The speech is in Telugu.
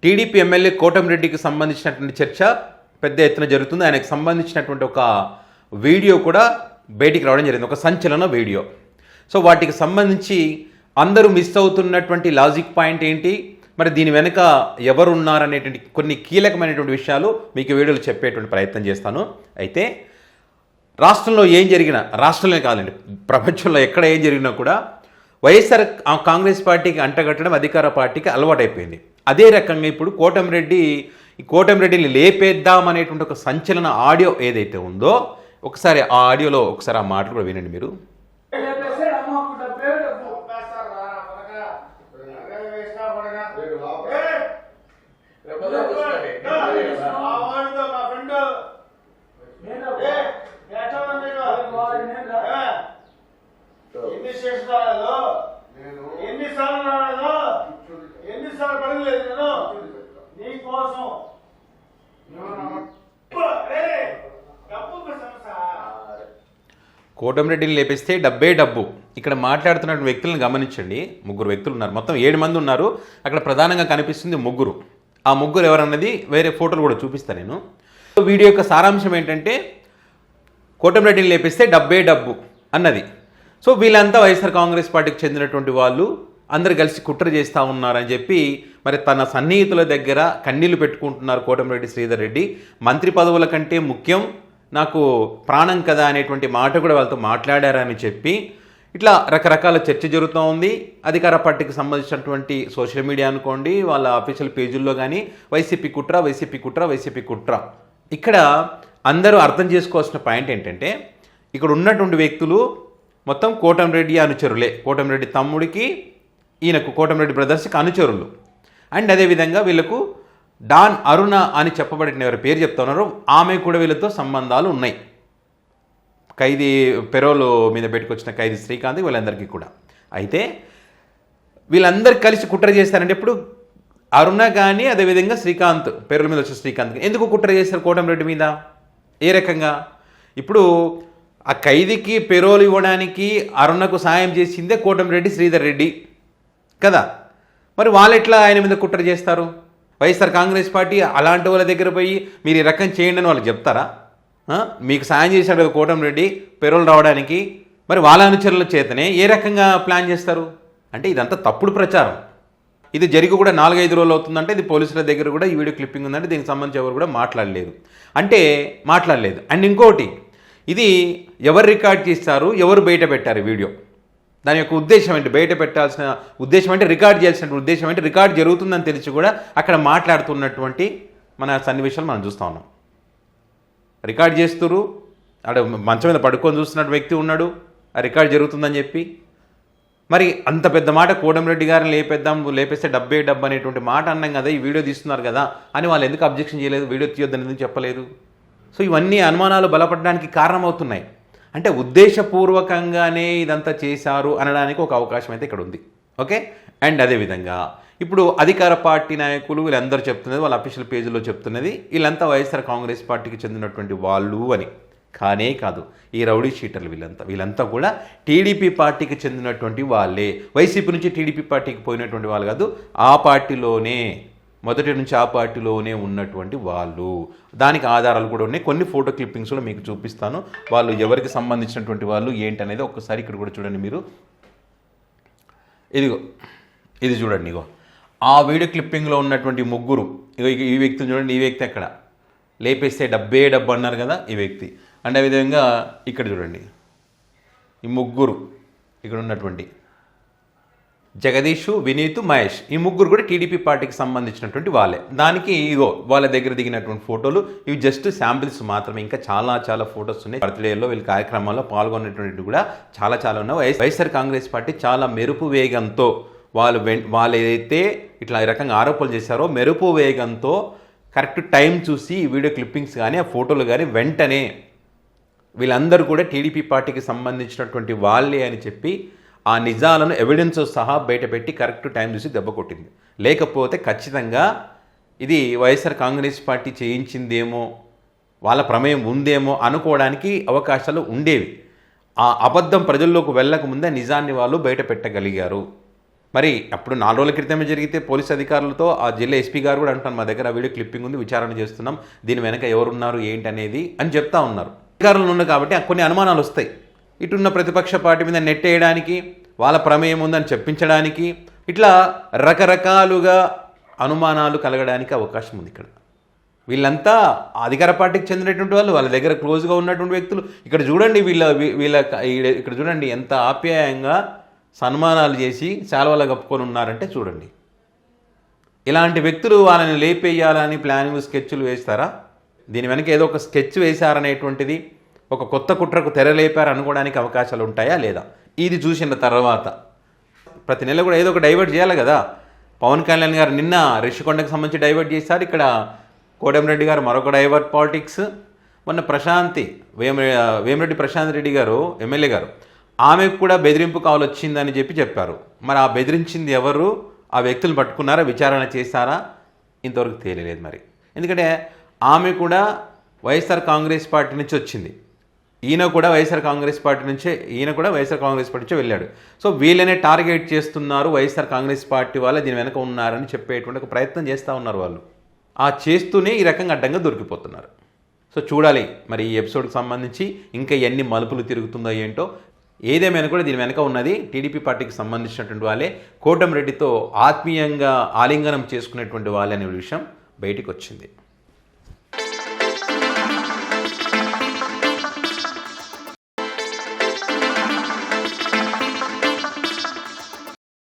టీడీపీ ఎమ్మెల్యే కోటమిరెడ్డికి సంబంధించినటువంటి చర్చ పెద్ద ఎత్తున జరుగుతుంది. ఆయనకు సంబంధించినటువంటి ఒక వీడియో కూడా బయటికి రావడం జరిగింది, ఒక సంచలన వీడియో. సో వాటికి సంబంధించి అందరూ మిస్ అవుతున్నటువంటి లాజిక్ పాయింట్ ఏంటి, మరి దీని వెనుక ఎవరున్నారనేటువంటి కొన్ని కీలకమైనటువంటి విషయాలు మీకు వీడియోలో చెప్పేటువంటి ప్రయత్నం చేస్తాను. అయితే రాష్ట్రంలో ఏం జరిగినా, రాష్ట్రంలోనే కాదండి ప్రపంచంలో ఎక్కడ ఏం జరిగినా కూడా వైఎస్ఆర్ కాంగ్రెస్ పార్టీకి అంటగట్టడం అధికార పార్టీకి అలవాటైపోయింది. అదే రకంగా ఇప్పుడు కోటమిరెడ్డిని లేపేద్దామనేటువంటి ఒక సంచలన ఆడియో ఏదైతే ఉందో ఒకసారి ఆ ఆడియోలో ఒకసారి ఆ మాటలు కూడా వినండి మీరు. కోటమిరెడ్డిని లేపిస్తే డబ్బే డబ్బు. ఇక్కడ మాట్లాడుతున్న వ్యక్తులను గమనించండి. ముగ్గురు వ్యక్తులు ఉన్నారు, మొత్తం 7 మంది ఉన్నారు. అక్కడ ప్రధానంగా కనిపిస్తుంది ముగ్గురు. ఆ ముగ్గురు ఎవరన్నది వేరే ఫోటోలు కూడా చూపిస్తాను నేను. వీడియో యొక్క సారాంశం ఏంటంటే కోటమిరెడ్డిని లేపిస్తే డబ్బే డబ్బు అన్నది. సో వీళ్ళంతా వైఎస్ఆర్ కాంగ్రెస్ పార్టీకి చెందినటువంటి వాళ్ళు అందరు కలిసి కుట్ర చేస్తూ ఉన్నారని చెప్పి మరి తన సన్నిహితుల దగ్గర కన్నీళ్లు పెట్టుకుంటున్నారు కోటమిరెడ్డి శ్రీధర్ రెడ్డి. మంత్రి పదవుల కంటే ముఖ్యం నాకు ప్రాణం కదా అనేటువంటి మాట కూడా వాళ్ళతో మాట్లాడారని చెప్పి ఇట్లా రకరకాల చర్చ జరుగుతూ ఉంది. అధికార పార్టీకి సంబంధించినటువంటి సోషల్ మీడియా అనుకోండి, వాళ్ళ అఫీషియల్ పేజీల్లో కానీ వైసీపీ కుట్ర. ఇక్కడ అందరూ అర్థం చేసుకోవాల్సిన పాయింట్ ఏంటంటే ఇక్కడ ఉన్నటువంటి వ్యక్తులు మొత్తం కోటమిరెడ్డి అనుచరులే. కోటమిరెడ్డి తమ్ముడికి ఈయనకు కోటమిరెడ్డి బ్రదర్స్కి అనుచరులు. అండ్ అదేవిధంగా వీళ్ళకు డాన్ అరుణ అని చెప్పబడిన ఎవరి పేరు చెప్తా ఉన్నారో ఆమె కూడా వీళ్ళతో సంబంధాలు ఉన్నాయి. ఖైదీ పెరోలు మీద పెట్టుకొచ్చిన ఖైదీ శ్రీకాంత్ వీళ్ళందరికీ కూడా. అయితే వీళ్ళందరూ కలిసి కుట్ర చేస్తారంటే ఇప్పుడు అరుణ కానీ అదేవిధంగా శ్రీకాంత్ పెరోల మీద వచ్చిన శ్రీకాంత్ ఎందుకు కుట్ర చేస్తారు కోటమిరెడ్డి మీద? ఏ రకంగా? ఇప్పుడు ఆ ఖైదీకి పెరోలు ఇవ్వడానికి అరుణకు సాయం చేసిందే కోటమిరెడ్డి శ్రీధర్ రెడ్డి కదా. మరి వాళ్ళు ఎట్లా ఆయన మీద కుట్ర చేస్తారు? వైఎస్ఆర్ కాంగ్రెస్ పార్టీ అలాంటి వాళ్ళ దగ్గర పోయి మీరు ఈ రకం చేయండి అని వాళ్ళు చెప్తారా? మీకు సాయం చేశాడు కదా కోటమిరెడ్డి పెరోల్ రావడానికి, మరి వాళ్ళ అనుచరుల చేతనే ఏ రకంగా ప్లాన్ చేస్తారు? అంటే ఇదంతా తప్పుడు ప్రచారం. ఇది జరిగి కూడా 4-5 రోజులు అవుతుందంటే ఇది పోలీసుల దగ్గర కూడా ఈ వీడియో క్లిప్పింగ్ ఉందంటే దీనికి సంబంధించి ఎవరు కూడా మాట్లాడలేదు. అండ్ ఇంకోటి, ఇది ఎవరు రికార్డ్ చేస్తారు, ఎవరు బయట పెట్టారు వీడియో? దాని యొక్క ఉద్దేశం ఏంటి? బయట పెట్టాల్సిన ఉద్దేశం అంటే రికార్డ్ చేయాల్సిన ఉద్దేశం అంటే రికార్డ్ జరుగుతుందని తెలిసి కూడా అక్కడ మాట్లాడుతున్నటువంటి మన సన్నివేశాలు మనం చూస్తూ ఉన్నాం. రికార్డ్ చేస్తున్నారు, అక్కడ మంచం మీద పడుకొని చూస్తున్నట్టు వ్యక్తి ఉన్నాడు, ఆ రికార్డ్ జరుగుతుందని చెప్పి. మరి అంత పెద్ద మాట కోటమిరెడ్డి గారిని లేపేస్తే డబ్బే డబ్బు అనేటువంటి మాట అన్నాం కదా, ఈ వీడియో తీస్తున్నారు కదా అని వాళ్ళు ఎందుకు అబ్జెక్షన్ చేయలేదు? వీడియో తీయొద్దని ఎందుకు చెప్పలేదు? సో ఇవన్నీ అనుమానాలు బలపడడానికి కారణమవుతున్నాయి. అంటే ఉద్దేశపూర్వకంగానే ఇదంతా చేశారు అనడానికి ఒక అవకాశం అయితే ఇక్కడ ఉంది. ఓకే. అండ్ అదేవిధంగా ఇప్పుడు అధికార పార్టీ నాయకులు వీళ్ళందరూ చెప్తున్నది, వాళ్ళ అఫీషియల్ పేజీలో చెప్తున్నది వీళ్ళంతా వైఎస్ఆర్ కాంగ్రెస్ పార్టీకి చెందినటువంటి వాళ్ళు అని. కానే కాదు, ఈ రౌడీ షీటర్లు వీళ్ళంతా కూడా టీడీపీ పార్టీకి చెందినటువంటి వాళ్ళే. వైసీపీ నుంచి టీడీపీ పార్టీకి పోయినటువంటి వాళ్ళు కాదు, ఆ పార్టీలోనే మొదటి నుంచి ఆ పార్టీలోనే ఉన్నటువంటి వాళ్ళు. దానికి ఆధారాలు కూడా ఉన్నాయి. కొన్ని ఫోటో క్లిప్పింగ్స్ కూడా మీకు చూపిస్తాను. వాళ్ళు ఎవరికి సంబంధించినటువంటి వాళ్ళు ఏంటి అనేది ఒక్కసారి ఇక్కడ కూడా చూడండి మీరు. ఇది చూడండి. ఆ వీడియో క్లిప్పింగ్లో ఉన్నటువంటి ముగ్గురు, ఈ వ్యక్తిని చూడండి. ఈ వ్యక్తి అక్కడ లేపేస్తే డబ్బే డబ్బు అన్నారు కదా, ఈ వ్యక్తి. అండ్ అదేవిధంగా ఇక్కడ చూడండి, ఈ ముగ్గురు ఇక్కడ ఉన్నటువంటి జగదీష్, వినీత్, మహేష్, ఈ ముగ్గురు కూడా టీడీపీ పార్టీకి సంబంధించినటువంటి వాళ్ళే. దానికి వాళ్ళ దగ్గర దిగినటువంటి ఫోటోలు ఇవి జస్ట్ శాంపిల్స్ మాత్రమే. ఇంకా చాలా ఫొటోస్ ఉన్నాయి. బర్త్డేలో వీళ్ళ కార్యక్రమాల్లో పాల్గొనేటువంటి కూడా చాలా ఉన్నాయి. వైఎస్ఆర్ కాంగ్రెస్ పార్టీ చాలా మెరుపు వేగంతో వాళ్ళు ఏదైతే ఇట్లా ఈ రకంగా ఆరోపణలు చేశారో మెరుపు వేగంతో కరెక్ట్ టైం చూసి ఈ వీడియో క్లిప్పింగ్స్ కానీ ఆ ఫోటోలు కానీ వెంటనే వీళ్ళందరూ కూడా టీడీపీ పార్టీకి సంబంధించినటువంటి వాళ్ళే అని చెప్పి ఆ నిజాలను ఎవిడెన్స్ సహా బయటపెట్టి కరెక్ట్ టైం చూసి దెబ్బ కొట్టింది. లేకపోతే ఖచ్చితంగా ఇది వైఎస్ఆర్ కాంగ్రెస్ పార్టీ చేయించిందేమో, వాళ్ళ ప్రమేయం ఉందేమో అనుకోవడానికి అవకాశాలు ఉండేవి. ఆ అబద్ధం ప్రజల్లోకి వెళ్ళకముందే నిజాన్ని వాళ్ళు బయట పెట్టగలిగారు. మరి అప్పుడు 4 రోజుల క్రితమే జరిగితే పోలీస్ అధికారులతో ఆ జిల్లా ఎస్పీ గారు కూడా అంటున్నారు, మా దగ్గర వీడియో క్లిప్పింగ్ ఉంది, విచారణ చేస్తున్నాం, దీని వెనక ఎవరున్నారు ఏంటి అనేది అని చెప్తా ఉన్నారు. అధికారులు ఉన్నారు కాబట్టి కొన్ని అనుమానాలు వస్తాయి. ఇటున్న ప్రతిపక్ష పార్టీ మీద నెట్టేయడానికి, వాళ్ళ ప్రమేయం ఉందని చెప్పించడానికి, ఇట్లా రకరకాలుగా అనుమానాలు కలగడానికి అవకాశం ఉంది. ఇక్కడ వీళ్ళంతా అధికార పార్టీకి చెందినటువంటి వాళ్ళు, వాళ్ళ దగ్గర క్లోజ్గా ఉన్నటువంటి వ్యక్తులు. ఇక్కడ చూడండి ఇక్కడ చూడండి ఎంత ఆప్యాయంగా సన్మానాలు చేసి శాలువాలు కప్పుకొని ఉన్నారంటే చూడండి. ఇలాంటి వ్యక్తులు వాళ్ళని లేపేయాలని ప్లానింగ్ స్కెచ్లు వేస్తారా? దీని వెనక ఏదో ఒక స్కెచ్ వేశారనేటువంటిది, ఒక కొత్త కుట్రకు తెరలేపారు అనుకోవడానికి అవకాశాలు ఉంటాయా లేదా? ఇది చూసిన తర్వాత ప్రతి నెల కూడా ఏదో ఒక డైవర్ట్ చేయాలి కదా. పవన్ కళ్యాణ్ గారు నిన్న రిషికొండకు సంబంధించి డైవర్ట్ చేశారు, ఇక్కడ కోటమిరెడ్డి గారు మరొక డైవర్ట్ పాలిటిక్స్. మొన్న వేమిరెడ్డి ప్రశాంత్ రెడ్డి గారు ఎమ్మెల్యే గారు, ఆమెకు కూడా బెదిరింపు కాల్ వచ్చిందని చెప్పారు. మరి ఆ బెదిరించింది ఎవరు? ఆ వ్యక్తులను పట్టుకున్నారా, విచారణ చేశారా? ఇంతవరకు తేలిలేదు. మరి ఎందుకంటే ఆమె కూడా వైఎస్ఆర్ కాంగ్రెస్ పార్టీ నుంచి వచ్చింది, ఈయన కూడా వైఎస్ఆర్ కాంగ్రెస్ పార్టీ నుంచే వెళ్ళాడు. సో వీళ్ళనే టార్గెట్ చేస్తున్నారు, వైఎస్ఆర్ కాంగ్రెస్ పార్టీ వాళ్ళే దీని వెనక ఉన్నారని చెప్పేటువంటి ఒక ప్రయత్నం చేస్తూ ఉన్నారు వాళ్ళు. ఆ చేస్తూనే ఈ రకంగా అడ్డంగా దొరికిపోతున్నారు. సో చూడాలి మరి ఈ ఎపిసోడ్కి సంబంధించి ఇంకా ఎన్ని మలుపులు తిరుగుతుందో ఏంటో. ఏదేమైనా కూడా దీని వెనక ఉన్నది టీడీపీ పార్టీకి సంబంధించినటువంటి వాళ్ళే, కోటమిరెడ్డితో ఆత్మీయంగా ఆలింగనం చేసుకునేటువంటి వాళ్ళే అనే విషయం బయటికి వచ్చింది.